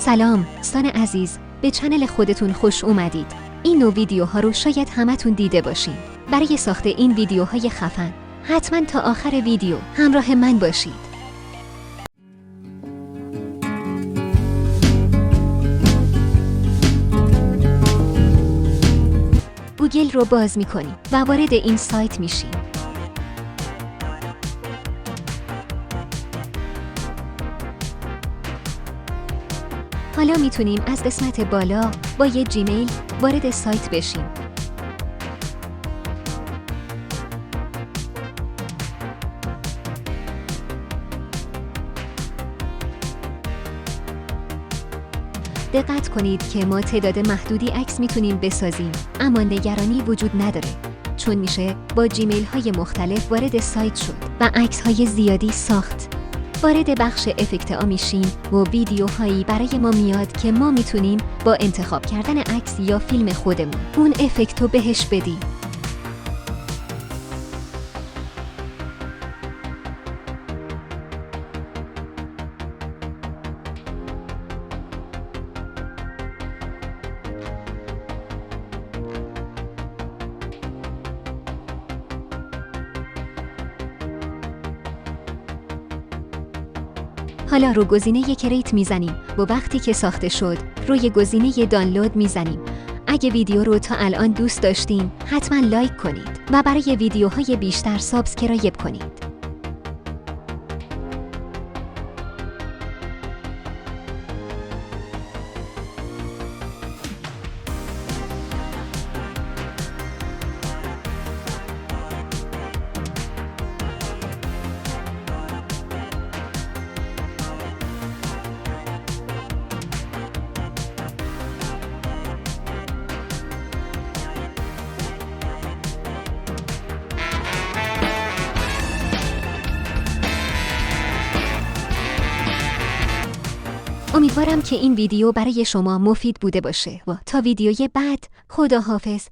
سلام دوستان عزیز، به چنل خودتون خوش اومدید. این نوع ویدیوها رو شاید همتون دیده باشین. برای ساخت این ویدیوهای خفن حتما تا آخر ویدیو همراه من باشید. گوگل رو باز می‌کنیم و وارد این سایت میشیم. حالا میتونیم از قسمت بالا با یه جیمیل وارد سایت بشیم. دقت کنید که ما تعداد محدودی عکس میتونیم بسازیم، اما نگرانی وجود نداره، چون میشه با جیمیل های مختلف وارد سایت شد و عکس های زیادی ساخت. وارد بخش افکت ها میشیم و ویدیوهایی برای ما میاد که ما میتونیم با انتخاب کردن عکس یا فیلم خودمون اون افکت رو بهش بدیم. حالا رو گزینه کریت میزنیم و وقتی که ساخته شد روی گزینه دانلود میزنیم. اگه ویدیو رو تا الان دوست داشتین حتما لایک کنید و برای ویدیوهای بیشتر سابسکرایب کنید. امیدوارم که این ویدیو برای شما مفید بوده باشه و تا ویدیوی بعد خداحافظ.